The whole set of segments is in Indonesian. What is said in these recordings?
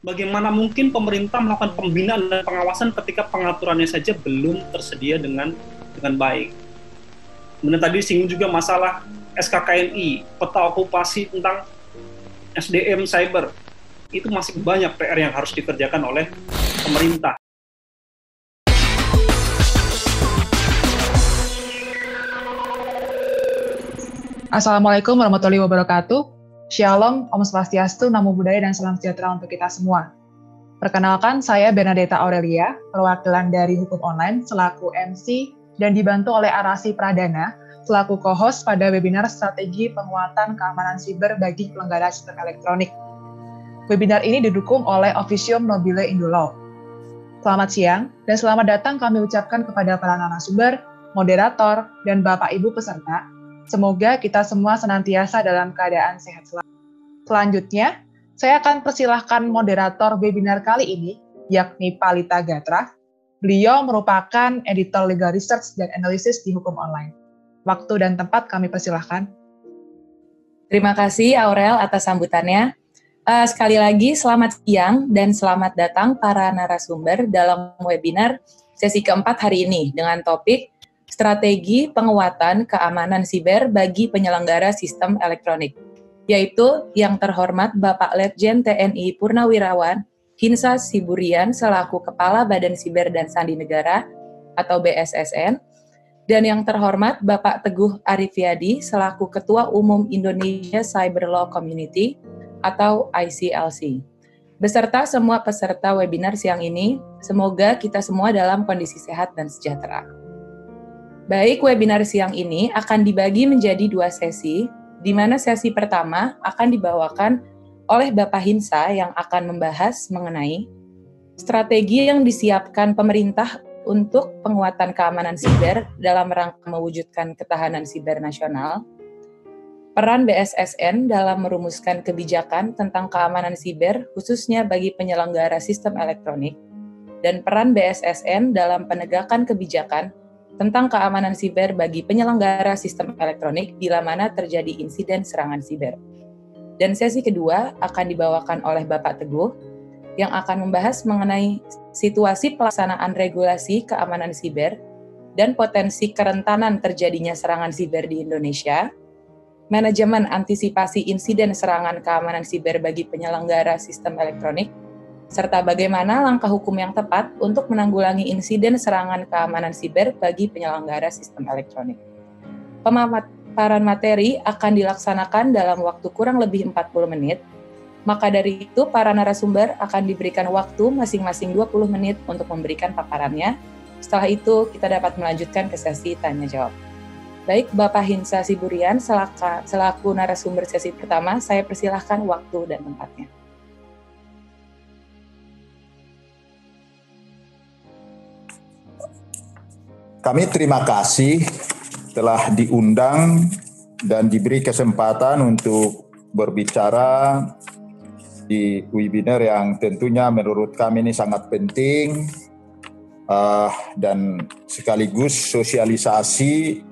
bagaimana mungkin pemerintah melakukan pembinaan dan pengawasan ketika pengaturannya saja belum tersedia dengan baik. Kemudian tadi singgung juga masalah SKKNI, peta okupasi tentang SDM cyber. Itu masih banyak PR yang harus dikerjakan oleh pemerintah. Assalamualaikum warahmatullahi wabarakatuh. Shalom, Om Swastiastu, Namo Buddhaya, dan salam sejahtera untuk kita semua. Perkenalkan, saya Bernadetta Aurelia, perwakilan dari Hukum Online, selaku MC, dan dibantu oleh Arasi Pradana, selaku co-host pada webinar Strategi Penguatan Keamanan Siber bagi Penyelenggara Sistem Elektronik. Webinar ini didukung oleh Officium Nobile Indulaw. Selamat siang, dan selamat datang kami ucapkan kepada para narasumber, moderator, dan Bapak Ibu peserta. Semoga kita semua senantiasa dalam keadaan sehat selalu. Selanjutnya, saya akan persilahkan moderator webinar kali ini, yakni Palita Gatra. Beliau merupakan editor legal research dan analysis di Hukum Online. Waktu dan tempat kami persilahkan. Terima kasih Aurel atas sambutannya. Sekali lagi selamat siang dan selamat datang para narasumber dalam webinar sesi keempat hari ini dengan topik Strategi Penguatan Keamanan Siber bagi Penyelenggara Sistem Elektronik, yaitu yang terhormat Bapak Letjen TNI Purnawirawan Hinsa Siburian selaku Kepala Badan Siber dan Sandi Negara atau BSSN, dan yang terhormat Bapak Teguh Arifyadi selaku Ketua Umum Indonesia Cyber Law Community atau ICLC. Beserta semua peserta webinar siang ini, semoga kita semua dalam kondisi sehat dan sejahtera. Baik, webinar siang ini akan dibagi menjadi dua sesi, di mana sesi pertama akan dibawakan oleh Bapak Hinsa yang akan membahas mengenai strategi yang disiapkan pemerintah untuk penguatan keamanan siber dalam rangka mewujudkan ketahanan siber nasional, peran BSSN dalam merumuskan kebijakan tentang keamanan siber khususnya bagi penyelenggara sistem elektronik, dan peran BSSN dalam penegakan kebijakan tentang keamanan siber bagi penyelenggara sistem elektronik bila mana terjadi insiden serangan siber. Dan sesi kedua akan dibawakan oleh Bapak Teguh yang akan membahas mengenai situasi pelaksanaan regulasi keamanan siber dan potensi kerentanan terjadinya serangan siber di Indonesia, manajemen antisipasi insiden serangan keamanan siber bagi penyelenggara sistem elektronik, serta bagaimana langkah hukum yang tepat untuk menanggulangi insiden serangan keamanan siber bagi penyelenggara sistem elektronik. Pemaparan materi akan dilaksanakan dalam waktu kurang lebih 40 menit, maka dari itu para narasumber akan diberikan waktu masing-masing 20 menit untuk memberikan paparannya. Setelah itu kita dapat melanjutkan ke sesi tanya-jawab. Baik, Bapak Hinsa Siburian selaku narasumber sesi pertama, saya persilahkan waktu dan tempatnya. Kami terima kasih telah diundang dan diberi kesempatan untuk berbicara di webinar yang tentunya menurut kami ini sangat penting dan sekaligus sosialisasi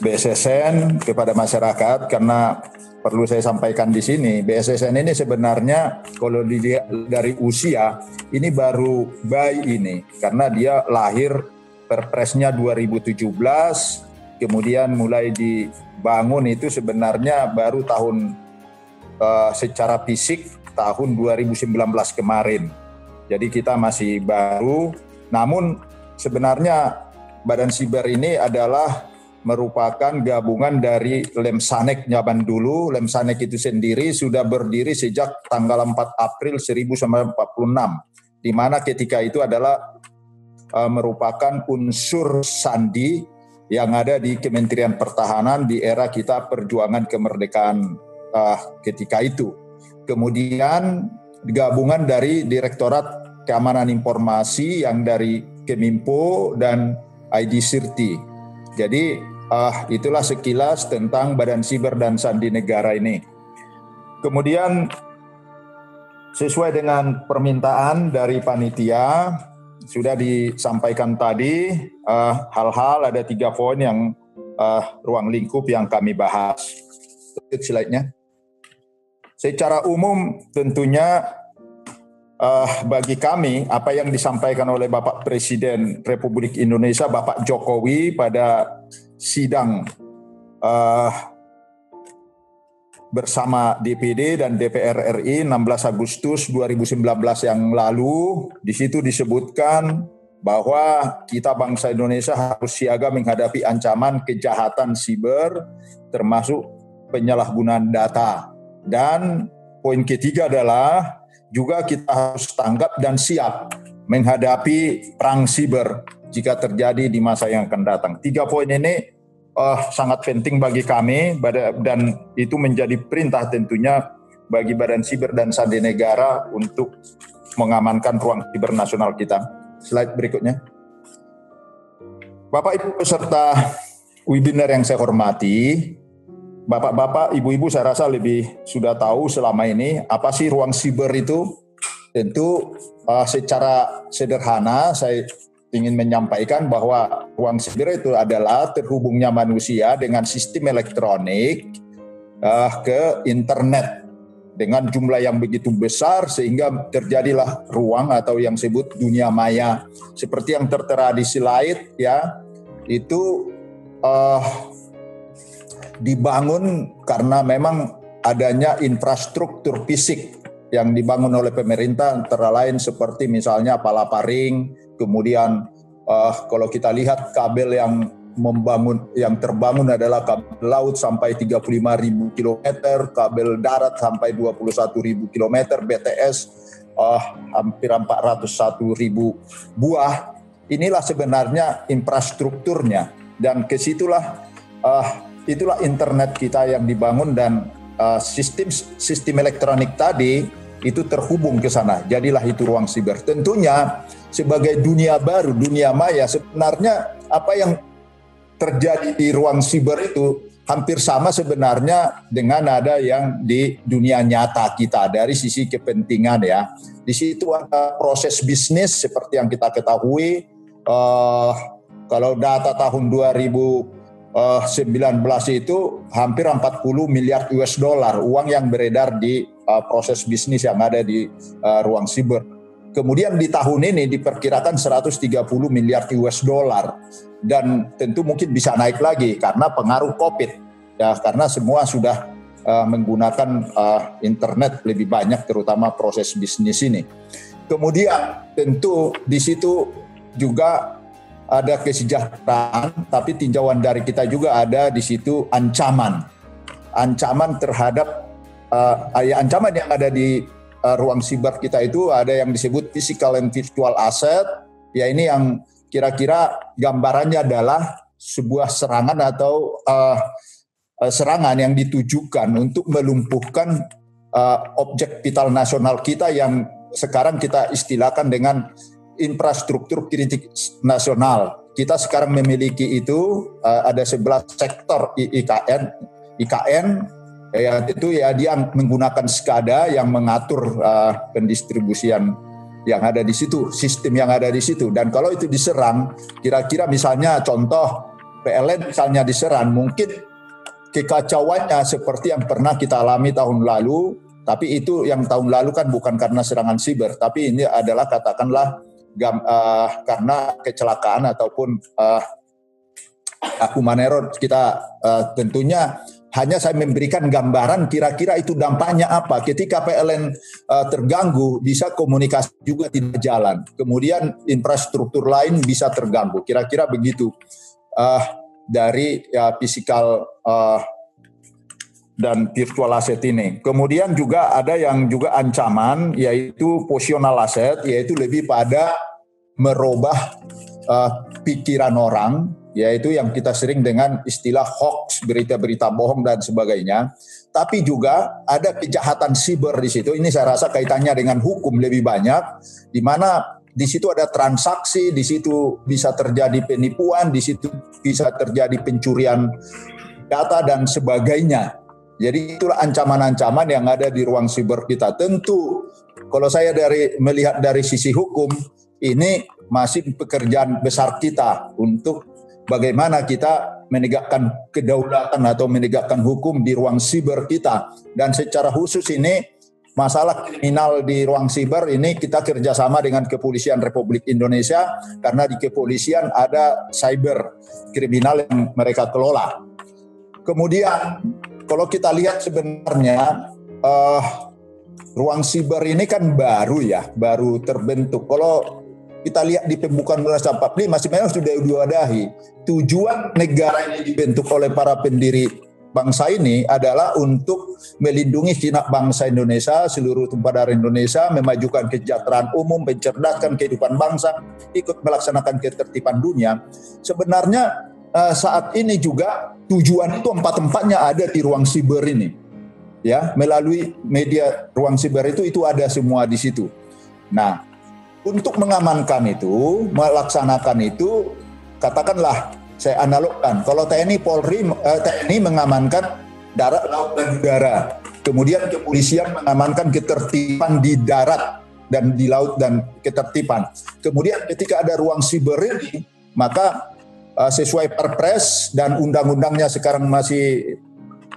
BSSN kepada masyarakat, karena perlu saya sampaikan di sini, BSSN ini sebenarnya kalau dari usia ini baru bayi ini, karena dia lahir perpresnya 2017, kemudian mulai dibangun itu sebenarnya baru tahun secara fisik tahun 2019 kemarin. Jadi kita masih baru, namun sebenarnya Badan Siber ini adalah merupakan gabungan dari Lemsanek zaman dulu. Lemsanek itu sendiri sudah berdiri sejak tanggal 4 April 1946, di mana ketika itu adalah merupakan unsur sandi yang ada di Kementerian Pertahanan di era kita perjuangan kemerdekaan ketika itu. Kemudian gabungan dari Direktorat Keamanan Informasi yang dari Keminfo dan ID Sirti. Jadi itulah sekilas tentang Badan Siber dan Sandi Negara ini. Kemudian sesuai dengan permintaan dari panitia, sudah disampaikan tadi hal-hal, ada 3 poin yang ruang lingkup yang kami bahas. Slide-nya. Secara umum tentunya bagi kami apa yang disampaikan oleh Bapak Presiden Republik Indonesia Bapak Jokowi pada sidang bersama DPD dan DPR RI 16 Agustus 2019 yang lalu, di situ disebutkan bahwa kita bangsa Indonesia harus siaga menghadapi ancaman kejahatan siber termasuk penyalahgunaan data. Dan poin ketiga adalah juga kita harus tanggap dan siap menghadapi perang siber jika terjadi di masa yang akan datang. 3 poin ini sangat penting bagi kami dan itu menjadi perintah tentunya bagi Badan Siber dan Sandi Negara untuk mengamankan ruang siber nasional kita. Slide berikutnya. Bapak Ibu peserta webinar yang saya hormati, Bapak-bapak, ibu-ibu saya rasa lebih sudah tahu selama ini apa sih ruang siber itu. Tentu secara sederhana saya ingin menyampaikan bahwa ruang siber itu adalah terhubungnya manusia dengan sistem elektronik ke internet dengan jumlah yang begitu besar sehingga terjadilah ruang atau yang disebut dunia maya. Seperti yang tertera di slide ya, itu dibangun karena memang adanya infrastruktur fisik yang dibangun oleh pemerintah, antara lain seperti misalnya Palaparing, kemudian kalau kita lihat kabel yang terbangun adalah kabel laut sampai 35.000 km, kabel darat sampai 21.000 km, BTS hampir 401.000 buah. Inilah sebenarnya infrastrukturnya, dan kesitulah itulah internet kita yang dibangun, dan sistem elektronik tadi itu terhubung ke sana. Jadilah itu ruang siber. Tentunya sebagai dunia baru, dunia maya, sebenarnya apa yang terjadi di ruang siber itu hampir sama sebenarnya dengan ada yang di dunia nyata kita dari sisi kepentingan ya. Di situ ada proses bisnis seperti yang kita ketahui. Kalau data tahun 2019 itu hampir 40 miliar US dollar uang yang beredar di proses bisnis yang ada di ruang siber. Kemudian di tahun ini diperkirakan 130 miliar US dollar, dan tentu mungkin bisa naik lagi karena pengaruh COVID ya, karena semua sudah menggunakan internet lebih banyak, terutama proses bisnis ini. Kemudian tentu di situ juga ada kesejahteraan, tapi tinjauan dari kita juga ada di situ ancaman terhadap ancaman yang ada di ruang siber kita itu ada yang disebut physical and virtual asset. Ya, ini yang kira-kira gambarannya adalah sebuah serangan atau serangan yang ditujukan untuk melumpuhkan objek vital nasional kita yang sekarang kita istilahkan dengan infrastruktur kritik nasional. Kita sekarang memiliki itu ada 11 sektor IKN ya, itu ya dia menggunakan SCADA yang mengatur pendistribusian yang ada di situ, sistem yang ada di situ. Dan kalau itu diserang, kira-kira misalnya contoh PLN misalnya diserang, mungkin kekacauannya seperti yang pernah kita alami tahun lalu, tapi itu yang tahun lalu kan bukan karena serangan siber, tapi ini adalah katakanlah karena kecelakaan ataupun human error. Kita tentunya hanya saya memberikan gambaran kira-kira itu dampaknya apa. Ketika PLN terganggu, bisa komunikasi juga tidak jalan. Kemudian infrastruktur lain bisa terganggu. Kira-kira begitu dari physical dan virtual asset ini. Kemudian juga ada yang juga ancaman, yaitu positional asset, yaitu lebih pada merubah pikiran orang, yaitu yang kita sering dengan istilah hoax, berita-berita bohong dan sebagainya. Tapi juga ada kejahatan siber di situ. Ini saya rasa kaitannya dengan hukum lebih banyak, di mana di situ ada transaksi, di situ bisa terjadi penipuan, di situ bisa terjadi pencurian data dan sebagainya. Jadi itulah ancaman-ancaman yang ada di ruang siber kita. Tentu kalau saya melihat dari sisi hukum, ini masih pekerjaan besar kita untuk bagaimana kita menegakkan kedaulatan atau menegakkan hukum di ruang siber kita. Dan secara khusus ini masalah kriminal di ruang siber ini kita kerjasama dengan Kepolisian Republik Indonesia karena di kepolisian ada cyber kriminal yang mereka kelola. Kemudian kalau kita lihat sebenarnya ruang siber ini kan baru terbentuk. Kalau kita lihat di pembukaan Undang-Undang 45 sebenarnya sudah diwadahi. Tujuan negara ini dibentuk oleh para pendiri bangsa ini adalah untuk melindungi segenap bangsa Indonesia, seluruh tumpah darah Indonesia, memajukan kesejahteraan umum, mencerdaskan kehidupan bangsa, ikut melaksanakan ketertiban dunia. Sebenarnya saat ini juga tujuan itu empat-empatnya ada di ruang siber ini. Ya, melalui media ruang siber itu ada semua di situ. Nah, untuk mengamankan itu, melaksanakan itu, katakanlah saya analogkan. Kalau TNI mengamankan darat, laut, dan udara. Kemudian kepolisian mengamankan ketertiban di darat dan di laut dan ketertiban. Kemudian ketika ada ruang siber ini, maka sesuai Perpres dan undang-undangnya sekarang masih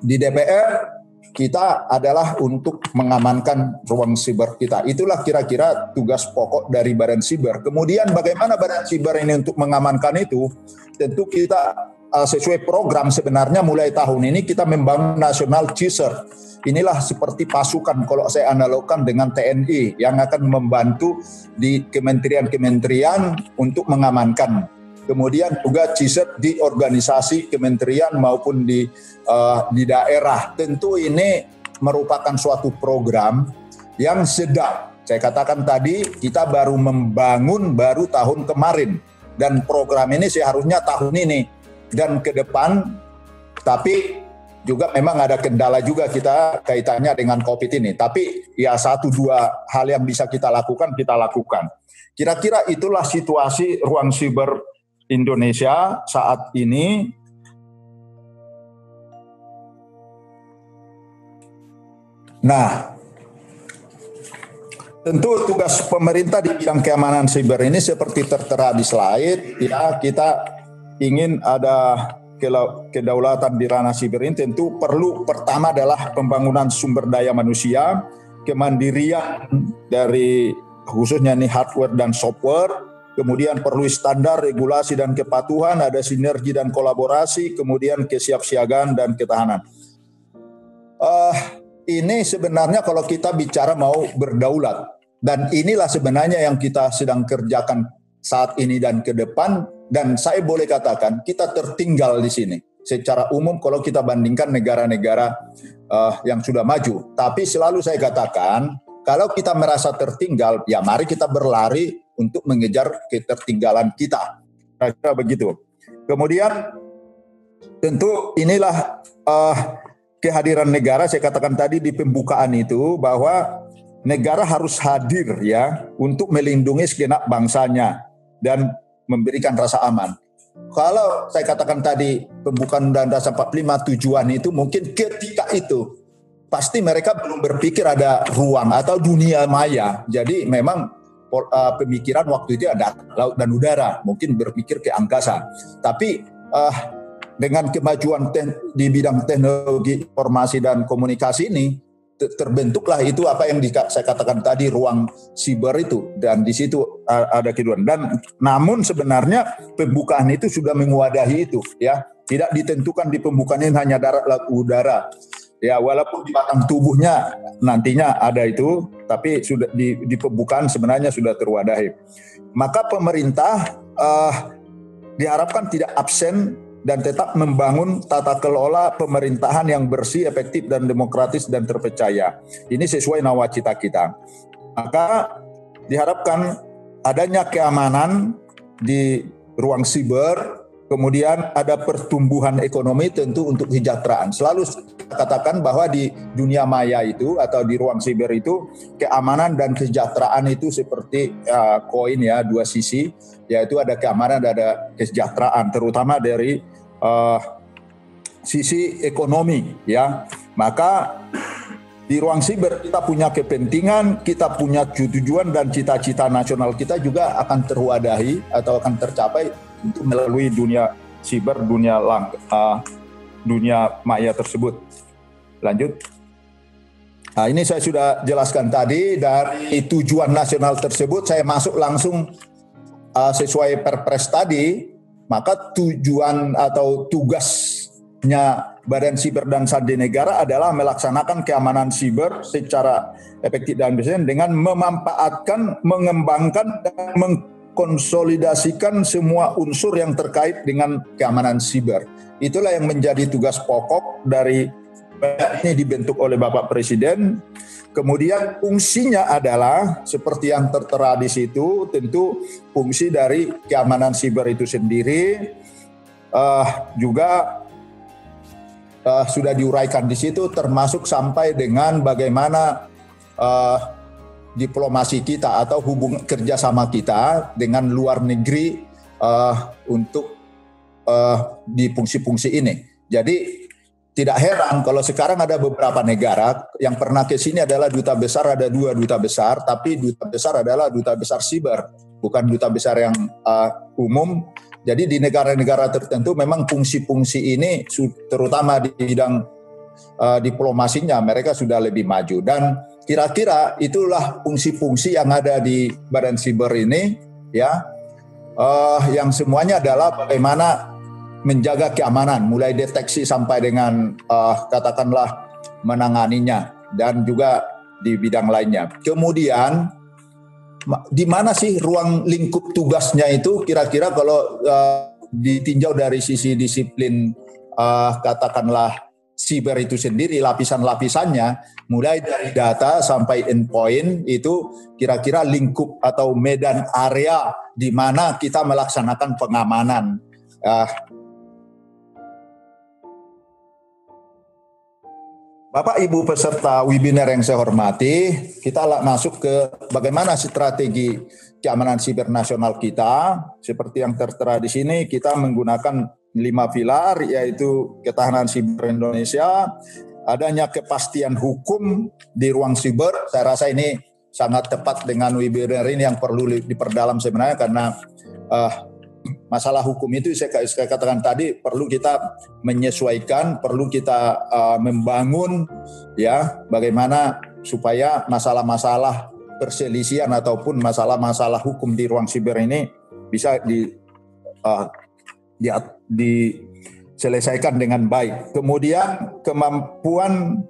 di DPR, kita adalah untuk mengamankan ruang siber kita. Itulah kira-kira tugas pokok dari Badan Siber. Kemudian bagaimana Badan Siber ini untuk mengamankan itu? Tentu kita sesuai program sebenarnya mulai tahun ini kita membangun National CISR. Inilah seperti pasukan kalau saya analogkan dengan TNI yang akan membantu di kementerian-kementerian untuk mengamankan. Kemudian juga CISR di organisasi kementerian maupun di daerah. Tentu ini merupakan suatu program yang sedang. Saya katakan tadi kita baru membangun tahun kemarin dan program ini seharusnya tahun ini dan ke depan. Tapi juga memang ada kendala juga kita kaitannya dengan COVID ini. Tapi ya 1-2 hal yang bisa kita lakukan. Kira-kira itulah situasi ruang siber Indonesia saat ini. Nah, tentu tugas pemerintah di bidang keamanan siber ini seperti tertera di slide, ya kita ingin ada kedaulatan di ranah siber ini tentu perlu pertama adalah pembangunan sumber daya manusia, kemandirian dari khususnya nih hardware dan software. Kemudian perlu standar, regulasi, dan kepatuhan, ada sinergi dan kolaborasi, kemudian kesiapsiagaan dan ketahanan. Ini sebenarnya kalau kita bicara mau berdaulat, dan inilah sebenarnya yang kita sedang kerjakan saat ini dan ke depan, dan saya boleh katakan kita tertinggal di sini. Secara umum kalau kita bandingkan negara-negara yang sudah maju. Tapi selalu saya katakan, kalau kita merasa tertinggal, ya mari kita berlari untuk mengejar ketertinggalan kita. Kira-kira begitu. Kemudian tentu inilah kehadiran negara, saya katakan tadi di pembukaan itu bahwa negara harus hadir ya untuk melindungi segenap bangsanya dan memberikan rasa aman. Kalau saya katakan tadi pembukaan Undang-Undang 45 tujuan itu mungkin ketika itu pasti mereka belum berpikir ada ruang atau dunia maya. Jadi memang pemikiran waktu itu ada laut dan udara, mungkin berpikir ke angkasa. Tapi dengan kemajuan di bidang teknologi informasi dan komunikasi ini, terbentuklah itu apa yang saya katakan tadi ruang siber itu, dan di situ ada kedudukan. Dan namun sebenarnya pembukaan itu sudah mewadahi itu, ya tidak ditentukan di pembukaan ini hanya darat, laut, udara. Ya walaupun di batang tubuhnya nantinya ada itu, tapi sudah di pembukaan sebenarnya sudah terwadahi. Maka pemerintah diharapkan tidak absen dan tetap membangun tata kelola pemerintahan yang bersih, efektif, dan demokratis dan terpercaya. Ini sesuai nawacita kita. Maka diharapkan adanya keamanan di ruang siber, kemudian ada pertumbuhan ekonomi tentu untuk kesejahteraan. Selalu katakan bahwa di dunia maya itu atau di ruang siber itu keamanan dan kesejahteraan itu seperti koin ya, dua sisi, yaitu ada keamanan dan ada kesejahteraan, terutama dari sisi ekonomi ya. Maka di ruang siber kita punya kepentingan, kita punya tujuan dan cita-cita nasional kita juga akan terwadahi atau akan tercapai untuk melalui dunia siber dunia maya tersebut. Lanjut. Nah, ini saya sudah jelaskan tadi dari tujuan nasional tersebut, saya masuk langsung sesuai Perpres tadi, maka tujuan atau tugasnya Badan Siber dan Sandi Negara adalah melaksanakan keamanan siber secara efektif dan efisien dengan memanfaatkan, mengembangkan, dan mengkonsolidasikan semua unsur yang terkait dengan keamanan siber. Itulah yang menjadi tugas pokok dari ini dibentuk oleh Bapak Presiden. Kemudian fungsinya adalah seperti yang tertera di situ, tentu fungsi dari keamanan siber itu sendiri juga sudah diuraikan di situ, termasuk sampai dengan bagaimana diplomasi kita atau hubungan kerjasama kita dengan luar negeri untuk di fungsi-fungsi ini. Jadi tidak heran kalau sekarang ada beberapa negara yang pernah ke sini adalah duta besar, ada 2 duta besar, tapi duta besar adalah duta besar siber, bukan duta besar yang umum. Jadi di negara-negara tertentu memang fungsi-fungsi ini terutama di bidang diplomasinya mereka sudah lebih maju, dan kira-kira itulah fungsi-fungsi yang ada di Badan Siber ini ya, yang semuanya adalah bagaimana menjaga keamanan, mulai deteksi sampai dengan katakanlah menanganinya, dan juga di bidang lainnya. Kemudian di mana sih ruang lingkup tugasnya itu kira-kira kalau ditinjau dari sisi disiplin katakanlah siber itu sendiri, lapisan-lapisannya mulai dari data sampai endpoint, itu kira-kira lingkup atau medan area di mana kita melaksanakan pengamanan. Bapak Ibu peserta webinar yang saya hormati, kita masuk ke bagaimana strategi keamanan siber nasional kita. Seperti yang tertera di sini, kita menggunakan 5 pilar, yaitu ketahanan siber Indonesia, adanya kepastian hukum di ruang siber. Saya rasa ini sangat tepat dengan webinar ini yang perlu diperdalam sebenarnya, karena masalah hukum itu saya katakan tadi perlu kita menyesuaikan, perlu kita membangun ya bagaimana supaya masalah-masalah perselisihan ataupun masalah-masalah hukum di ruang siber ini bisa diselesaikan dengan baik. Kemudian kemampuan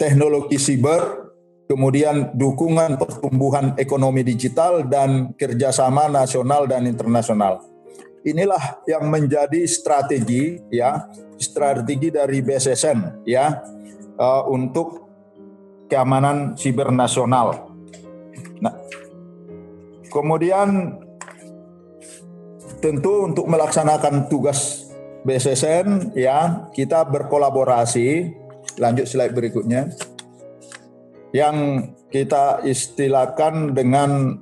teknologi siber, kemudian dukungan pertumbuhan ekonomi digital dan kerjasama nasional dan internasional. Inilah yang menjadi strategi dari BSSN ya untuk keamanan siber nasional. Nah, kemudian tentu untuk melaksanakan tugas BSSN ya kita berkolaborasi. Lanjut slide berikutnya. Yang kita istilahkan dengan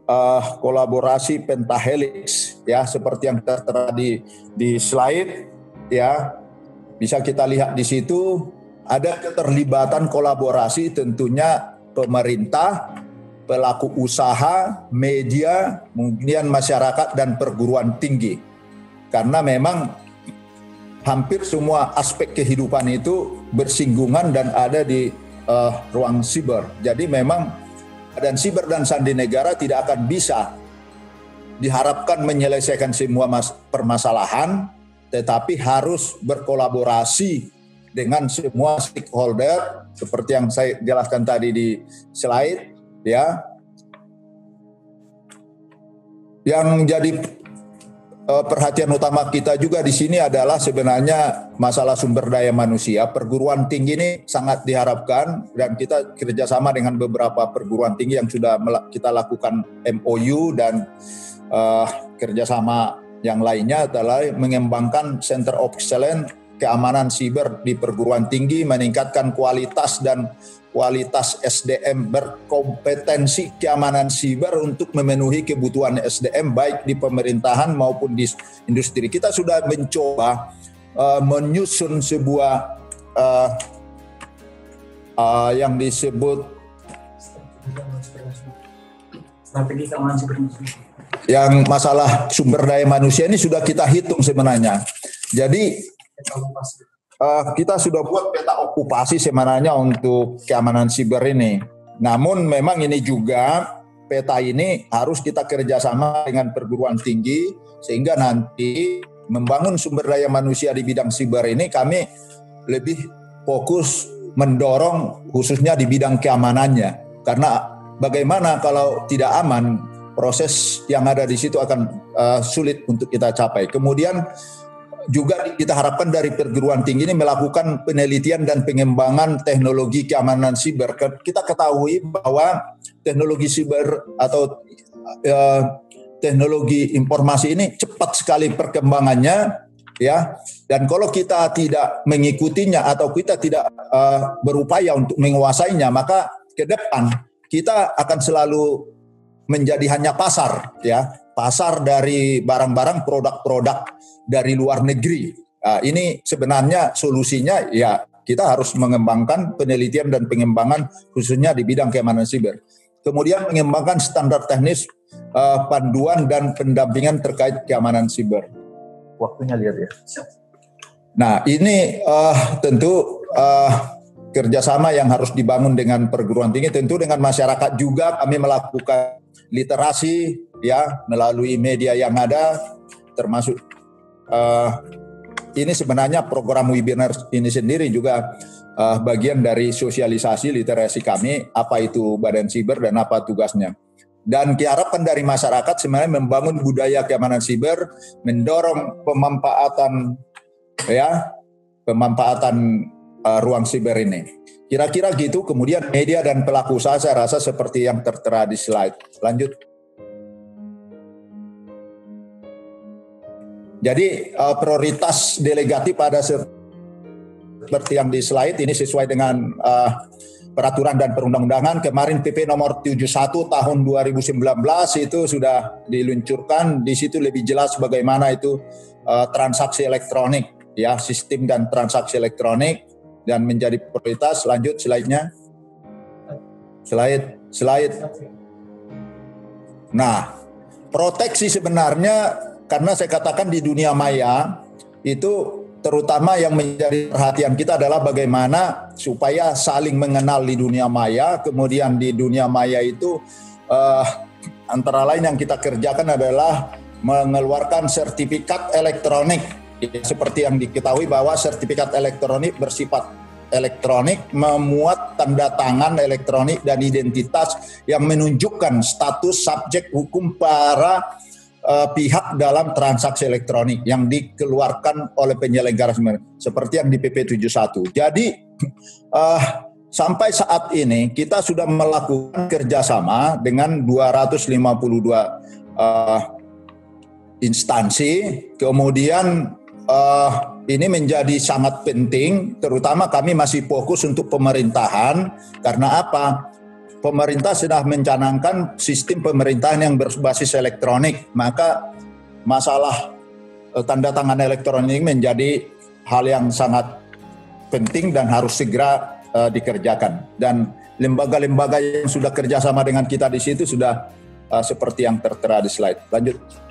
kolaborasi pentahelix ya, seperti yang tertera di slide ya, bisa kita lihat di situ ada keterlibatan kolaborasi tentunya pemerintah, pelaku usaha, media, kemudian masyarakat dan perguruan tinggi, karena memang hampir semua aspek kehidupan itu bersinggungan dan ada di ruang siber. Jadi memang Badan Siber dan Sandi Negara tidak akan bisa diharapkan menyelesaikan semua permasalahan, tetapi harus berkolaborasi dengan semua stakeholder seperti yang saya jelaskan tadi di slide ya. Yang jadi perhatian utama kita juga di sini adalah sebenarnya masalah sumber daya manusia. Perguruan tinggi ini sangat diharapkan, dan kita kerjasama dengan beberapa perguruan tinggi yang sudah kita lakukan MOU dan kerjasama yang lainnya adalah mengembangkan Center of Excellence keamanan siber di perguruan tinggi, meningkatkan kualitas SDM berkompetensi keamanan siber untuk memenuhi kebutuhan SDM baik di pemerintahan maupun di industri. Kita sudah mencoba menyusun sebuah yang disebut strategi keamanan siber. Yang masalah sumber daya manusia ini sudah kita hitung sebenarnya. Jadi kita sudah buat peta okupasi sebenarnya untuk keamanan siber ini. Namun memang ini juga peta ini harus kita kerjasama dengan perguruan tinggi sehingga nanti membangun sumber daya manusia di bidang siber ini kami lebih fokus mendorong khususnya di bidang keamanannya. Karena bagaimana kalau tidak aman, proses yang ada di situ akan sulit untuk kita capai. Kemudian juga kita harapkan dari perguruan tinggi ini melakukan penelitian dan pengembangan teknologi keamanan siber. Kita ketahui bahwa teknologi siber atau teknologi informasi ini cepat sekali perkembangannya, ya. Dan kalau kita tidak mengikutinya atau kita tidak berupaya untuk menguasainya, maka ke depan kita akan selalu menjadi hanya pasar, ya. Pasar dari barang-barang produk-produk dari luar negeri. Ini sebenarnya solusinya ya kita harus mengembangkan penelitian dan pengembangan khususnya di bidang keamanan siber. Kemudian mengembangkan standar teknis panduan dan pendampingan terkait keamanan siber. Waktunya lihat ya. Nah ini tentu kerjasama yang harus dibangun dengan perguruan tinggi, tentu dengan masyarakat juga kami melakukan literasi ya melalui media yang ada, termasuk ini sebenarnya program webinar ini sendiri juga bagian dari sosialisasi literasi kami, apa itu Badan Siber dan apa tugasnya. Dan diharapkan dari masyarakat sebenarnya membangun budaya keamanan siber, mendorong pemanfaatan ruang siber ini. Kira-kira gitu. Kemudian media dan pelaku usaha saya rasa seperti yang tertera di slide. Lanjut. Jadi prioritas delegatif pada seperti yang di slide ini sesuai dengan peraturan dan perundang-undangan. Kemarin PP nomor 71 tahun 2019 itu sudah diluncurkan. Di situ lebih jelas bagaimana itu transaksi elektronik, ya, sistem dan transaksi elektronik dan menjadi prioritas. Lanjut slide-nya. Slide. Nah, proteksi sebenarnya karena saya katakan di dunia maya itu terutama yang menjadi perhatian kita adalah bagaimana supaya saling mengenal di dunia maya. Kemudian di dunia maya itu antara lain yang kita kerjakan adalah mengeluarkan sertifikat elektronik. Seperti yang diketahui bahwa sertifikat elektronik bersifat elektronik, memuat tanda tangan elektronik dan identitas yang menunjukkan status subjek hukum para pihak dalam transaksi elektronik yang dikeluarkan oleh penyelenggara seperti yang di PP 71. Jadi sampai saat ini kita sudah melakukan kerjasama dengan 252 instansi. Kemudian ini menjadi sangat penting, terutama kami masih fokus untuk pemerintahan. Karena apa? Pemerintah sudah mencanangkan sistem pemerintahan yang berbasis elektronik, maka masalah tanda tangan elektronik menjadi hal yang sangat penting dan harus segera dikerjakan. Dan lembaga-lembaga yang sudah kerjasama dengan kita di situ sudah seperti yang tertera di slide. Lanjut.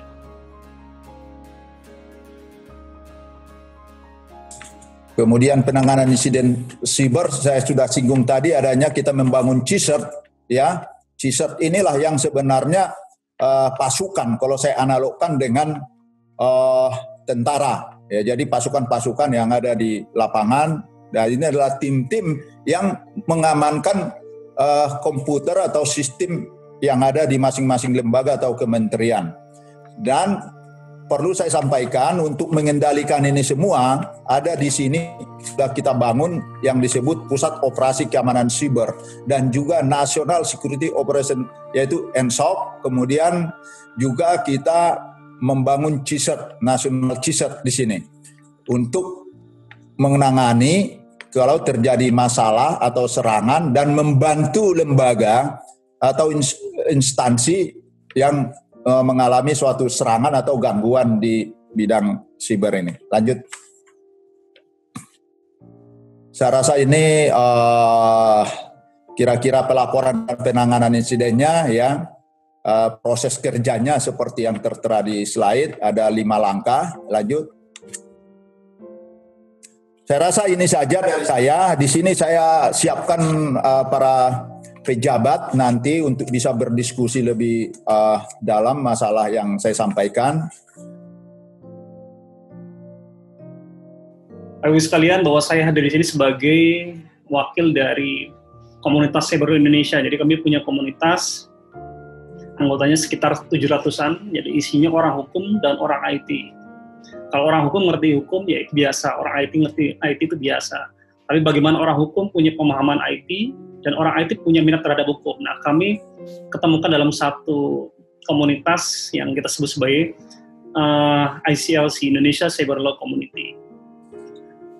Kemudian penanganan insiden siber, saya sudah singgung tadi adanya kita membangun CSIRT, ya. CSIRT inilah yang sebenarnya pasukan, kalau saya analogkan dengan tentara. Ya, jadi pasukan-pasukan yang ada di lapangan, dan ini adalah tim-tim yang mengamankan komputer atau sistem yang ada di masing-masing lembaga atau kementerian. Dan perlu saya sampaikan untuk mengendalikan ini semua, ada di sini sudah kita bangun yang disebut Pusat Operasi Keamanan Siber dan juga National Security Operation yaitu NSOC. Kemudian juga kita membangun CSIRT, National CSIRT di sini untuk menangani kalau terjadi masalah atau serangan dan membantu lembaga atau instansi yang mengalami suatu serangan atau gangguan di bidang siber ini. Lanjut. Saya rasa ini kira-kira pelaporan dan penanganan insidennya, ya. Proses kerjanya seperti yang tertera di slide, ada 5 langkah. Lanjut. Saya rasa ini saja dari saya. Di sini saya siapkan para pejabat nanti untuk bisa berdiskusi lebih dalam masalah yang saya sampaikan. Bapak sekalian, bahwa saya hadir di sini sebagai wakil dari komunitas Cyber Indonesia. Jadi kami punya komunitas, anggotanya sekitar 700-an, jadi isinya orang hukum dan orang IT. Kalau orang hukum ngerti hukum, ya itu biasa. Orang IT ngerti IT itu biasa. Tapi bagaimana orang hukum punya pemahaman IT, dan orang IT punya minat terhadap hukum. Nah, kami ketemukan dalam satu komunitas yang kita sebut sebagai ICLC, Indonesia Cyber Law Community.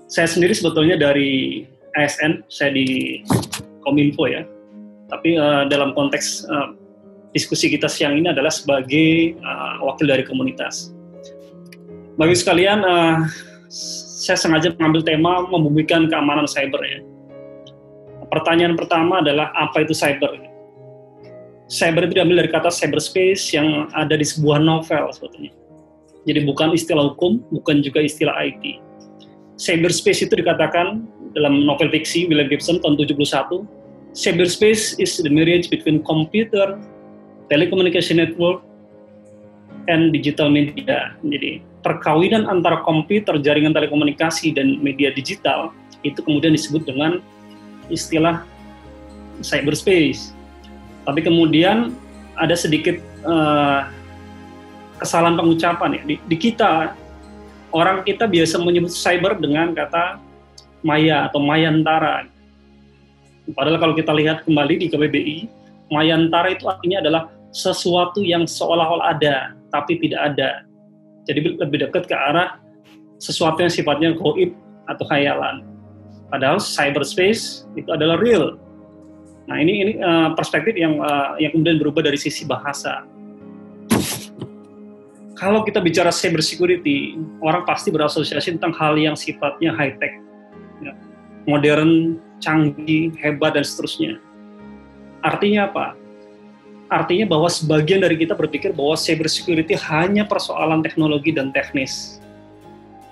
Saya sendiri sebetulnya dari ASN, saya di Kominfo ya. Tapi dalam konteks diskusi kita siang ini adalah sebagai wakil dari komunitas. Bagi sekalian, saya sengaja mengambil tema membumikan keamanan cyber ya. Pertanyaan pertama adalah apa itu cyber? Cyber itu diambil dari kata cyberspace yang ada di sebuah novel sebetulnya. Jadi bukan istilah hukum, bukan juga istilah IT. Cyberspace itu dikatakan dalam novel fiksi William Gibson tahun 71, cyberspace is the marriage between computer, telecommunication network, and digital media. Jadi perkawinan antara komputer, jaringan telekomunikasi, dan media digital itu kemudian disebut dengan istilah cyberspace. Tapi kemudian ada sedikit kesalahan pengucapan ya. Di kita, orang kita biasa menyebut cyber dengan kata maya atau mayantara. Padahal kalau kita lihat kembali di KBBI, mayantara itu artinya adalah sesuatu yang seolah-olah ada, tapi tidak ada. Jadi lebih dekat ke arah sesuatu yang sifatnya gaib atau khayalan. Padahal cyberspace itu adalah real. Nah ini perspektif yang kemudian berubah dari sisi bahasa. Kalau kita bicara cyber security, orang pasti berasosiasi tentang hal yang sifatnya high-tech, ya, modern, canggih, hebat, dan seterusnya. Artinya apa? Artinya bahwa sebagian dari kita berpikir bahwa cyber security hanya persoalan teknologi dan teknis.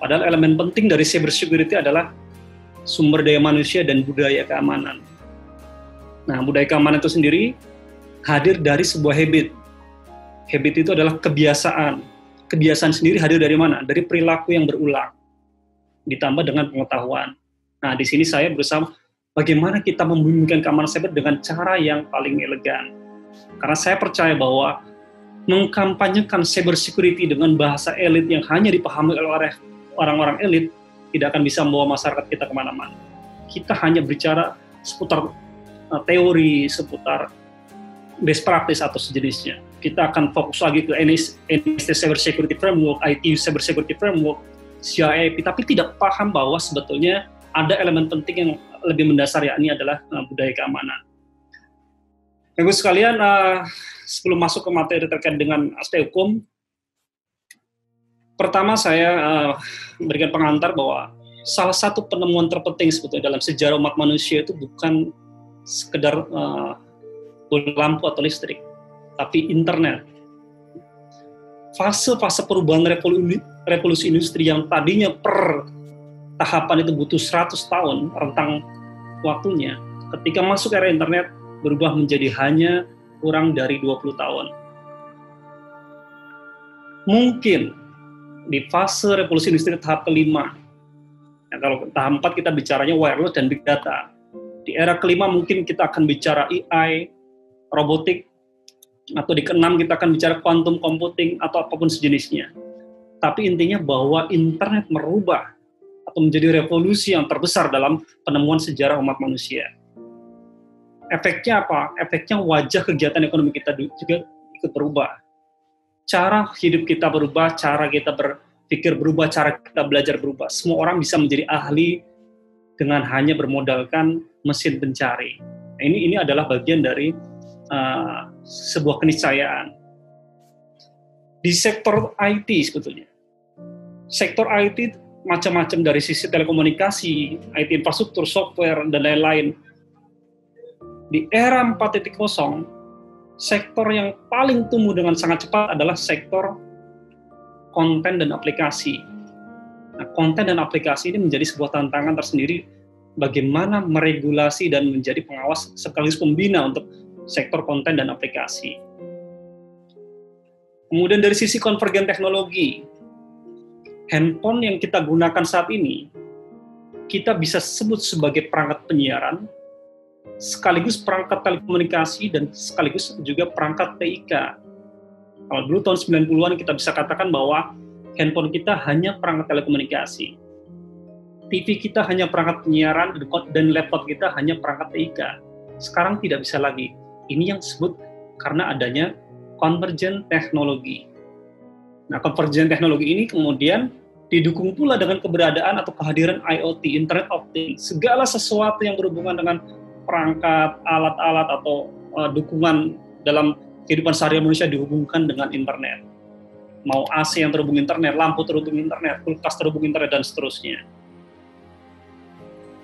Padahal elemen penting dari cyber security adalah sumber daya manusia dan budaya keamanan. Nah, budaya keamanan itu sendiri hadir dari sebuah habit. Habit itu adalah kebiasaan. Kebiasaan sendiri hadir dari mana? Dari perilaku yang berulang, ditambah dengan pengetahuan. Nah, di sini saya berusaha bagaimana kita membumikan keamanan cyber dengan cara yang paling elegan. Karena saya percaya bahwa mengkampanyekan cyber security dengan bahasa elit yang hanya dipahami oleh orang-orang elit tidak akan bisa membawa masyarakat kita kemana-mana. Kita hanya bicara seputar teori, seputar best practice atau sejenisnya. Kita akan fokus lagi ke NIST Cyber Security Framework, IT Cyber Security Framework, CIIP, tapi tidak paham bahwa sebetulnya ada elemen penting yang lebih mendasar, yakni adalah budaya keamanan. Bapak sekalian, sebelum masuk ke materi terkait dengan aspek hukum, pertama saya memberikan pengantar bahwa salah satu penemuan terpenting sebetulnya dalam sejarah umat manusia itu bukan sekedar lampu atau listrik, tapi internet. Fase-fase perubahan revolusi industri yang tadinya per tahapan itu butuh 100 tahun rentang waktunya, ketika masuk era internet berubah menjadi hanya kurang dari 20 tahun. Mungkin di fase revolusi industri tahap kelima, ya, kalau tahap 4 kita bicaranya wireless dan big data. Di era kelima mungkin kita akan bicara AI, robotik, atau di keenam kita akan bicara quantum computing atau apapun sejenisnya. Tapi intinya bahwa internet merubah atau menjadi revolusi yang terbesar dalam penemuan sejarah umat manusia. Efeknya apa? Efeknya wajah kegiatan ekonomi kita juga ikut berubah. Cara hidup kita berubah, cara kita berpikir berubah, cara kita belajar berubah. Semua orang bisa menjadi ahli dengan hanya bermodalkan mesin pencari. Nah, ini adalah bagian dari sebuah keniscayaan. Di sektor IT sebetulnya. Sektor IT macam-macam, dari sisi telekomunikasi, IT infrastruktur, software, dan lain-lain. Di era 4.0, sektor yang paling tumbuh dengan sangat cepat adalah sektor konten dan aplikasi. Nah, konten dan aplikasi ini menjadi sebuah tantangan tersendiri bagaimana meregulasi dan menjadi pengawas sekaligus pembina untuk sektor konten dan aplikasi. Kemudian dari sisi konvergen teknologi, handphone yang kita gunakan saat ini, kita bisa sebut sebagai perangkat penyiaran, sekaligus perangkat telekomunikasi, dan sekaligus juga perangkat TIK. Kalau dulu tahun 90-an kita bisa katakan bahwa handphone kita hanya perangkat telekomunikasi, TV kita hanya perangkat penyiaran, dan laptop kita hanya perangkat TIK. Sekarang tidak bisa lagi. Ini yang disebut karena adanya konvergen teknologi. Nah, konvergen teknologi ini kemudian didukung pula dengan keberadaan atau kehadiran IoT, Internet of Things, segala sesuatu yang berhubungan dengan perangkat, alat-alat, atau dukungan dalam kehidupan sehari-hari manusia dihubungkan dengan internet. Mau AC yang terhubung internet, lampu terhubung internet, kulkas terhubung internet, dan seterusnya.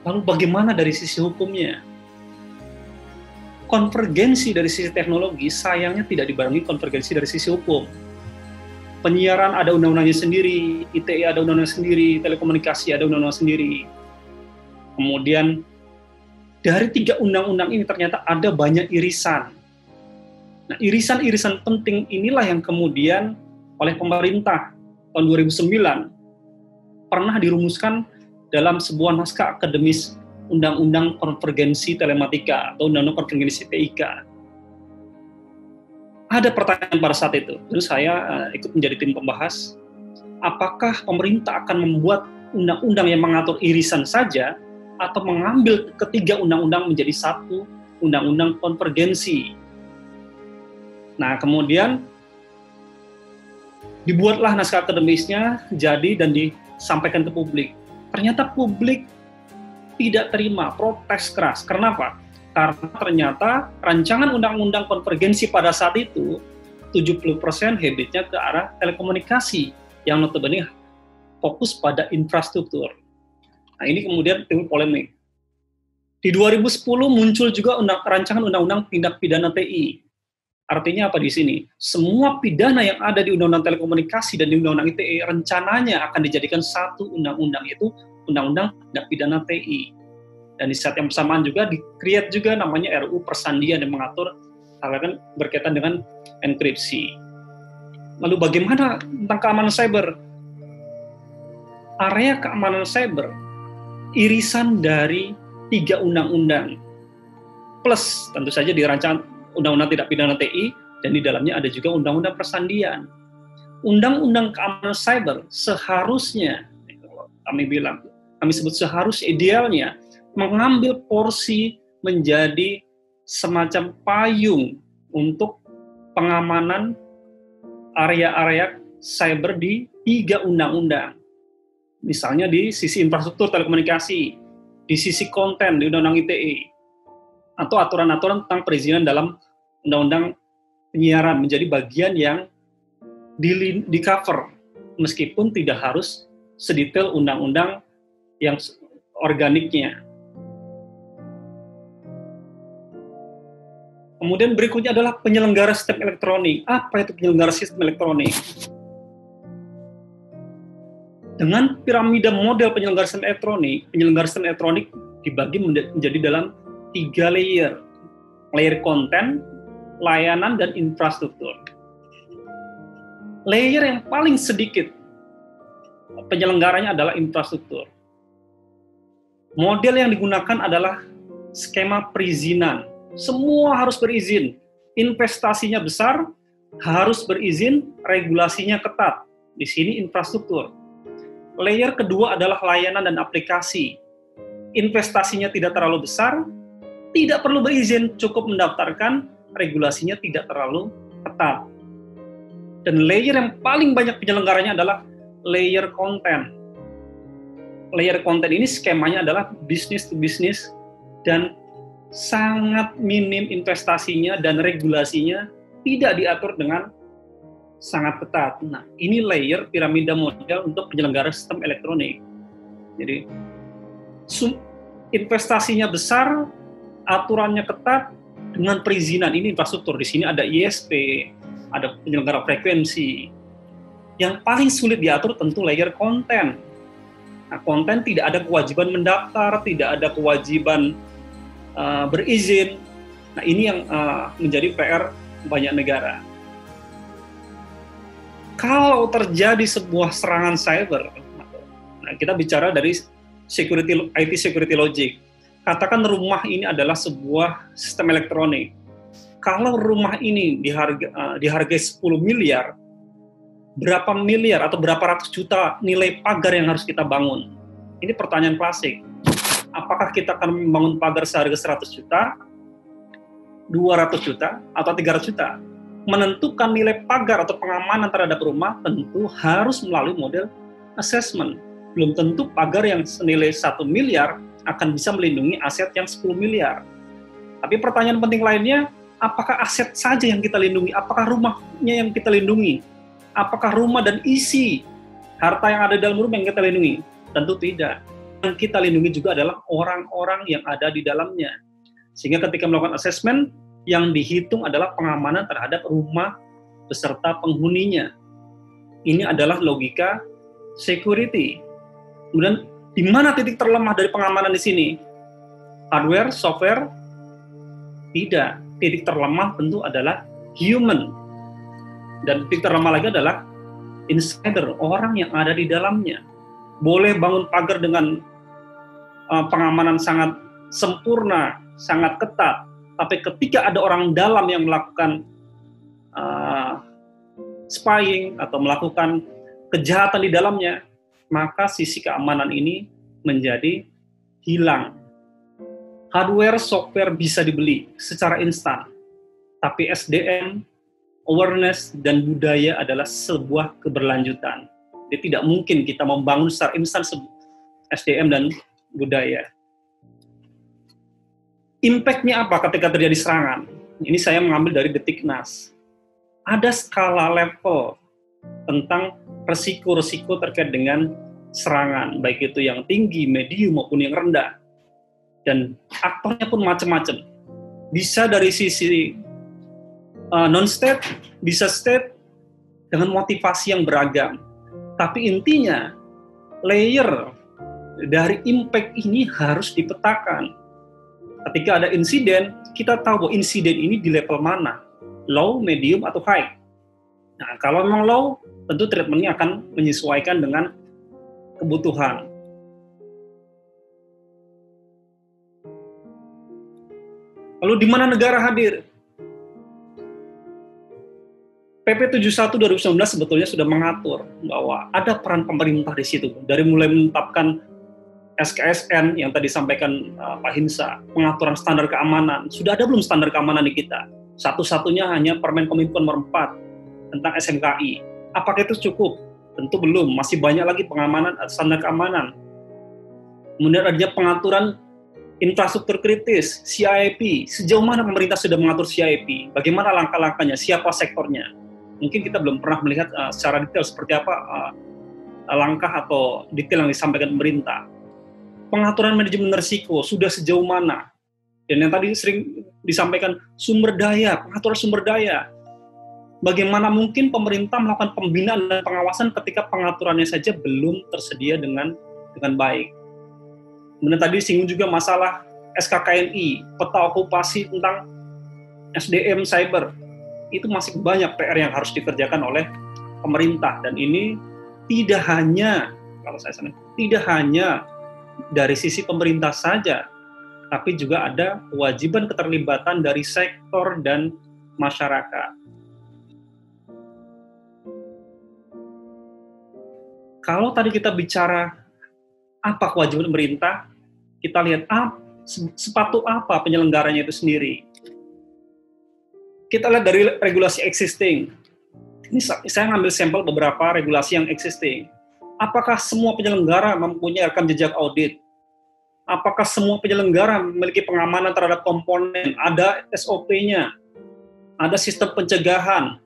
Lalu bagaimana dari sisi hukumnya? Konvergensi dari sisi teknologi sayangnya tidak dibarengi konvergensi dari sisi hukum. Penyiaran ada undang-undangnya sendiri, ITE ada undang-undangnya sendiri, telekomunikasi ada undang-undang sendiri. Kemudian dari 3 undang-undang ini ternyata ada banyak irisan. Nah, irisan-irisan penting inilah yang kemudian oleh pemerintah tahun 2009 pernah dirumuskan dalam sebuah naskah akademis Undang-Undang Konvergensi Telematika atau Undang-Undang Konvergensi TIK. Ada pertanyaan pada saat itu, terus saya ikut menjadi tim pembahas, apakah pemerintah akan membuat undang-undang yang mengatur irisan saja atau mengambil ketiga undang-undang menjadi satu undang-undang konvergensi. Nah, kemudian dibuatlah naskah akademisnya, jadi dan disampaikan ke publik. Ternyata publik tidak terima, protes keras. Kenapa? Karena ternyata rancangan undang-undang konvergensi pada saat itu 70% habitnya ke arah telekomunikasi yang notabene fokus pada infrastruktur. Nah, ini kemudian timbul polemik. Di 2010 muncul juga rancangan undang-undang tindak pidana TI. Artinya apa di sini? Semua pidana yang ada di undang-undang telekomunikasi dan di undang-undang ITE rencananya akan dijadikan satu undang-undang, yaitu undang-undang tindak pidana TI. Dan di saat yang bersamaan juga di-create juga namanya RUU Persandian yang mengatur hal yang berkaitan dengan enkripsi. Lalu bagaimana tentang keamanan cyber? Area keamanan cyber irisan dari 3 undang-undang plus tentu saja di rancangan undang-undang tindak pidana TI, dan di dalamnya ada juga undang-undang persandian. Undang-undang keamanan cyber seharusnya, kami sebut seharusnya, idealnya mengambil porsi menjadi semacam payung untuk pengamanan area-area cyber di 3 undang-undang. Misalnya di sisi infrastruktur telekomunikasi, di sisi konten di Undang-Undang ITE, atau aturan-aturan tentang perizinan dalam Undang-Undang Penyiaran menjadi bagian yang di-cover, meskipun tidak harus sedetail undang-undang yang organiknya. Kemudian berikutnya adalah penyelenggara sistem elektronik. Apa itu penyelenggara sistem elektronik? Dengan piramida model penyelenggara sistem elektronik dibagi menjadi dalam 3 layer. Layer konten, layanan, dan infrastruktur. Layer yang paling sedikit penyelenggaranya adalah infrastruktur. Model yang digunakan adalah skema perizinan. Semua harus berizin. Investasinya besar, harus berizin, regulasinya ketat. Di sini infrastruktur. Layer kedua adalah layanan dan aplikasi. Investasinya tidak terlalu besar, tidak perlu berizin, cukup mendaftarkan, regulasinya tidak terlalu ketat. Dan layer yang paling banyak penyelenggaranya adalah layer konten. Layer konten ini skemanya adalah business to business dan sangat minim investasinya dan regulasinya tidak diatur dengan sangat ketat. Nah, ini layer piramida model untuk penyelenggara sistem elektronik. Jadi, investasinya besar, aturannya ketat, dengan perizinan. Ini infrastruktur. Di sini ada ISP, ada penyelenggara frekuensi. Yang paling sulit diatur tentu layer konten. Nah, konten tidak ada kewajiban mendaftar, tidak ada kewajiban berizin. Nah, ini yang menjadi PR banyak negara. Kalau terjadi sebuah serangan cyber, nah kita bicara dari IT security logic. Katakan rumah ini adalah sebuah sistem elektronik. Kalau rumah ini dihargai 10 miliar, berapa miliar atau berapa ratus juta nilai pagar yang harus kita bangun? Ini pertanyaan klasik. Apakah kita akan membangun pagar seharga 100 juta, 200 juta, atau 300 juta? Menentukan nilai pagar atau pengamanan terhadap rumah tentu harus melalui model assessment. Belum tentu pagar yang senilai 1 miliar akan bisa melindungi aset yang 10 miliar. Tapi pertanyaan penting lainnya, apakah aset saja yang kita lindungi? Apakah rumahnya yang kita lindungi? Apakah rumah dan isi harta yang ada dalam rumah yang kita lindungi? Tentu tidak. Yang kita lindungi juga adalah orang-orang yang ada di dalamnya. Sehingga ketika melakukan assessment, yang dihitung adalah pengamanan terhadap rumah beserta penghuninya. Ini adalah logika security. Kemudian, di mana titik terlemah dari pengamanan di sini? Hardware, software? Tidak. Titik terlemah tentu adalah human. Dan titik terlemah lagi adalah insider, orang yang ada di dalamnya. Boleh bangun pagar dengan pengamanan sangat sempurna, sangat ketat, tapi ketika ada orang dalam yang melakukan spying atau melakukan kejahatan di dalamnya, maka sisi keamanan ini menjadi hilang. Hardware, software bisa dibeli secara instan, tapi SDM, awareness, dan budaya adalah sebuah keberlanjutan. Jadi tidak mungkin kita membangun secara instan SDM dan budaya. Impact-nya apa ketika terjadi serangan? Ini saya mengambil dari Detiknas. Ada skala level tentang resiko-resiko terkait dengan serangan, baik itu yang tinggi, medium, maupun yang rendah. Dan aktornya pun macam-macam. Bisa dari sisi non-state, bisa state, dengan motivasi yang beragam. Tapi intinya, layer dari impact ini harus dipetakan. Ketika ada insiden, kita tahu bahwa insiden ini di level mana, low, medium, atau high. Nah, kalau memang low, tentu treatment-nya akan menyesuaikan dengan kebutuhan. Lalu di mana negara hadir? PP 71 2019 sebetulnya sudah mengatur bahwa ada peran pemerintah di situ, dari mulai menetapkan SKSN yang tadi disampaikan Pak Hinsa, pengaturan standar keamanan. Sudah ada belum standar keamanan di kita? Satu-satunya hanya Permen Kominfo nomor 4 tentang SMKI. Apakah itu cukup? Tentu belum, masih banyak lagi pengamanan standar keamanan. Kemudian adanya pengaturan infrastruktur kritis, CIP. Sejauh mana pemerintah sudah mengatur CIP? Bagaimana langkah-langkahnya? Siapa sektornya? Mungkin kita belum pernah melihat secara detail seperti apa langkah atau detail yang disampaikan pemerintah. Pengaturan manajemen risiko sudah sejauh mana? Dan yang tadi sering disampaikan sumber daya, pengaturan sumber daya. Bagaimana mungkin pemerintah melakukan pembinaan dan pengawasan ketika pengaturannya saja belum tersedia dengan baik? Kemudian tadi disinggung juga masalah SKKNI, peta okupasi tentang SDM cyber. Itu masih banyak PR yang harus dikerjakan oleh pemerintah, dan ini tidak hanya, kalau saya sampaikan, tidak hanya dari sisi pemerintah saja, tapi juga ada kewajiban keterlibatan dari sektor dan masyarakat. Kalau tadi kita bicara apa kewajiban pemerintah, kita lihat sepatu apa penyelenggaranya itu sendiri. Kita lihat dari regulasi existing. Ini saya ngambil sampel beberapa regulasi yang existing. Apakah semua penyelenggara mempunyai rekam jejak audit? Apakah semua penyelenggara memiliki pengamanan terhadap komponen? Ada SOP-nya? Ada sistem pencegahan?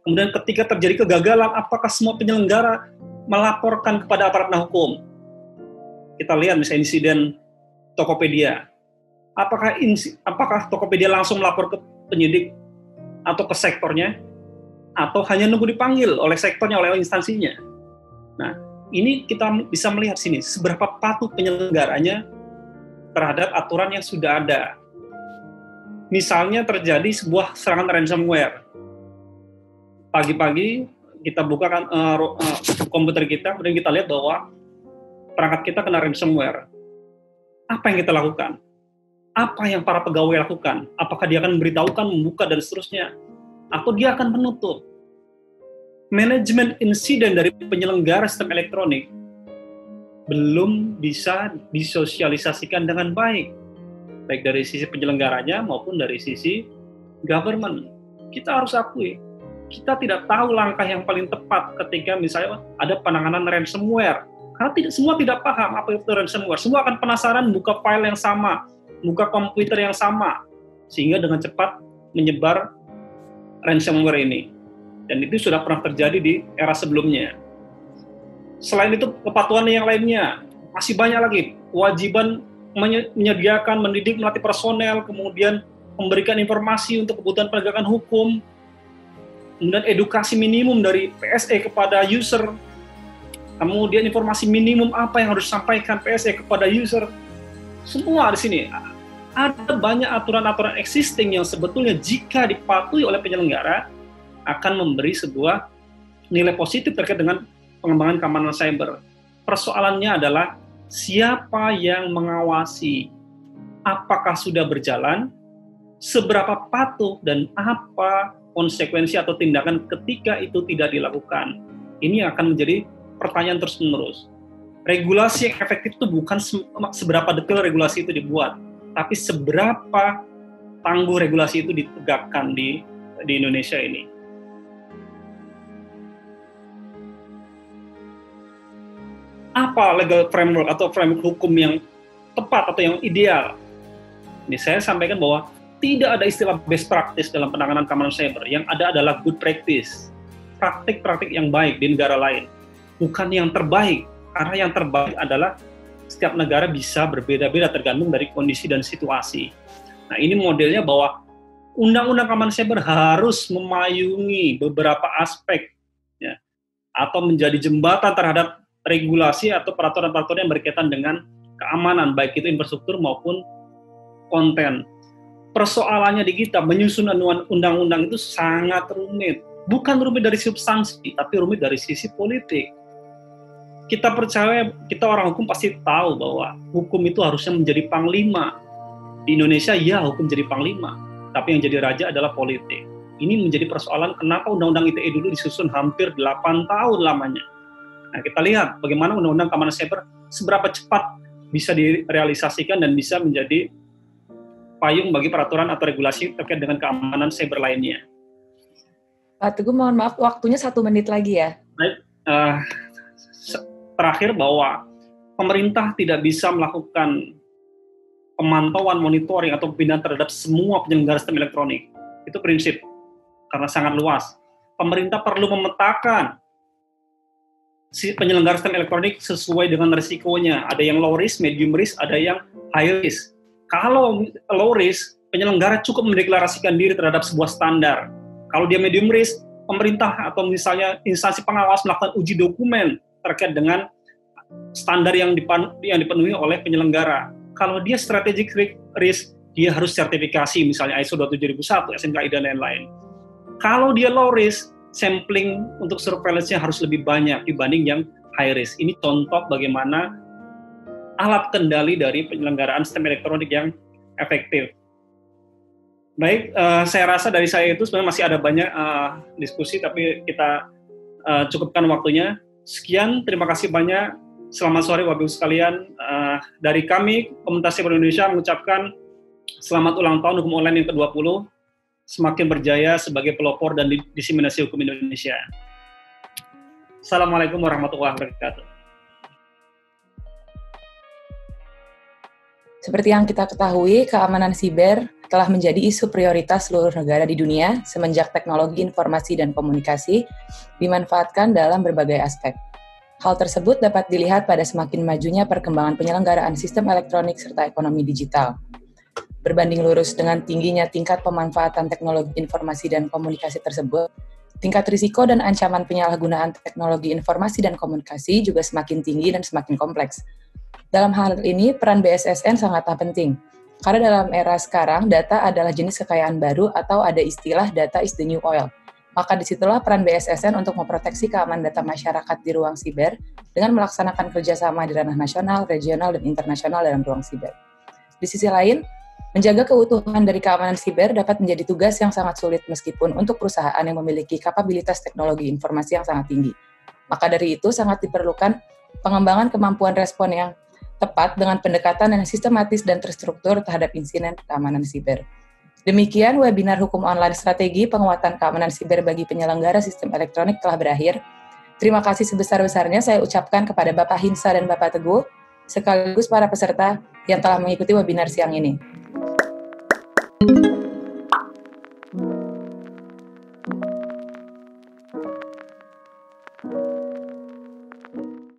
Kemudian ketika terjadi kegagalan, apakah semua penyelenggara melaporkan kepada aparat penegak hukum? Kita lihat misalnya insiden Tokopedia. Apakah Tokopedia langsung melapor ke penyidik atau ke sektornya, atau hanya nunggu dipanggil oleh sektornya, oleh instansinya? Nah, Ini kita bisa melihat sini seberapa patuh penyelenggaranya terhadap aturan yang sudah ada. Misalnya terjadi sebuah serangan ransomware. Pagi-pagi kita bukakan komputer kita, kemudian kita lihat bahwa perangkat kita kena ransomware. Apa yang kita lakukan? Apa yang para pegawai lakukan? Apakah dia akan memberitahukan, membuka, dan seterusnya? Atau dia akan menutup? Manajemen insiden dari penyelenggara sistem elektronik belum bisa disosialisasikan dengan baik dari sisi penyelenggaranya maupun dari sisi government. Kita harus akui, kita tidak tahu langkah yang paling tepat ketika misalnya ada penanganan ransomware, karena semua tidak paham apa itu ransomware. Semua akan penasaran buka file yang sama, buka komputer yang sama, sehingga dengan cepat menyebar ransomware ini. Dan itu sudah pernah terjadi di era sebelumnya. Selain itu, kepatuhan yang lainnya, masih banyak lagi. Kewajiban menyediakan, mendidik, melatih personel, kemudian memberikan informasi untuk kebutuhan penegakan hukum, kemudian edukasi minimum dari PSE kepada user, kemudian informasi minimum apa yang harus disampaikan PSE kepada user. Semua di sini. Ada banyak aturan-aturan existing yang sebetulnya jika dipatuhi oleh penyelenggara, akan memberi sebuah nilai positif terkait dengan pengembangan keamanan cyber. Persoalannya adalah siapa yang mengawasi, apakah sudah berjalan, seberapa patuh, dan apa konsekuensi atau tindakan ketika itu tidak dilakukan. Ini akan menjadi pertanyaan terus-menerus. Regulasi yang efektif itu bukan seberapa detail regulasi itu dibuat, tapi seberapa tangguh regulasi itu ditegakkan di Indonesia ini. Apa legal framework atau framework hukum yang tepat atau yang ideal? Ini saya sampaikan bahwa tidak ada istilah best practice dalam penanganan keamanan cyber. Yang ada adalah good practice, praktik-praktik yang baik di negara lain, bukan yang terbaik. Karena yang terbaik adalah setiap negara bisa berbeda-beda tergantung dari kondisi dan situasi. Nah, ini modelnya bahwa undang-undang keamanan cyber harus memayungi beberapa aspek, ya, atau menjadi jembatan terhadap regulasi atau peraturan-peraturan yang berkaitan dengan keamanan, baik itu infrastruktur maupun konten. Persoalannya di kita, menyusun undang-undang itu sangat rumit. Bukan rumit dari substansi, tapi rumit dari sisi politik. Kita percaya, kita orang hukum pasti tahu bahwa hukum itu harusnya menjadi panglima. Di Indonesia, ya hukum jadi panglima, tapi yang jadi raja adalah politik. Ini menjadi persoalan kenapa Undang-Undang ITE dulu disusun hampir 8 tahun lamanya. Nah, kita lihat bagaimana Undang-Undang Keamanan Cyber seberapa cepat bisa direalisasikan dan bisa menjadi payung bagi peraturan atau regulasi terkait dengan keamanan cyber lainnya. Pak Teguh, mohon maaf, waktunya 1 menit lagi ya. Baik, terakhir bahwa pemerintah tidak bisa melakukan pemantauan, monitoring, atau pembinaan terhadap semua penyelenggara sistem elektronik. Itu prinsip, karena sangat luas. Pemerintah perlu memetakan si penyelenggara sistem elektronik sesuai dengan risikonya. Ada yang low risk, medium risk, ada yang high risk. Kalau low risk, penyelenggara cukup mendeklarasikan diri terhadap sebuah standar. Kalau dia medium risk, pemerintah atau misalnya instansi pengawas melakukan uji dokumen terkait dengan standar yang dipenuhi oleh penyelenggara. Kalau dia strategic risk, dia harus sertifikasi, misalnya ISO 27001, SNKI, dan lain-lain. Kalau dia low risk, sampling untuk surveillance-nya harus lebih banyak dibanding yang high risk. Ini contoh bagaimana alat kendali dari penyelenggaraan sistem elektronik yang efektif. Baik, saya rasa dari saya itu sebenarnya masih ada banyak diskusi, tapi kita cukupkan waktunya. Sekian, terima kasih banyak. Selamat sore Bapak Ibu sekalian. Dari kami, Komunitas Cyber Indonesia mengucapkan selamat ulang tahun hukum online yang ke-20. Semakin berjaya sebagai pelopor dan diseminasi hukum Indonesia. Assalamualaikum warahmatullahi wabarakatuh. Seperti yang kita ketahui, keamanan siber telah menjadi isu prioritas seluruh negara di dunia semenjak teknologi informasi dan komunikasi dimanfaatkan dalam berbagai aspek. Hal tersebut dapat dilihat pada semakin majunya perkembangan penyelenggaraan sistem elektronik serta ekonomi digital. Berbanding lurus dengan tingginya tingkat pemanfaatan teknologi informasi dan komunikasi tersebut, tingkat risiko dan ancaman penyalahgunaan teknologi informasi dan komunikasi juga semakin tinggi dan semakin kompleks. Dalam hal ini, peran BSSN sangatlah penting. Karena dalam era sekarang, data adalah jenis kekayaan baru atau ada istilah data is the new oil. Maka disitulah peran BSSN untuk memproteksi keamanan data masyarakat di ruang siber dengan melaksanakan kerjasama di ranah nasional, regional, dan internasional dalam ruang siber. Di sisi lain, menjaga keutuhan dari keamanan siber dapat menjadi tugas yang sangat sulit meskipun untuk perusahaan yang memiliki kapabilitas teknologi informasi yang sangat tinggi. Maka dari itu sangat diperlukan pengembangan kemampuan respon yang tepat dengan pendekatan yang sistematis dan terstruktur terhadap insiden keamanan siber. Demikian webinar Hukum Online Strategi Penguatan Keamanan Siber bagi Penyelenggara Sistem Elektronik telah berakhir. Terima kasih sebesar-besarnya saya ucapkan kepada Bapak Hinsa dan Bapak Teguh, sekaligus para peserta yang telah mengikuti webinar siang ini.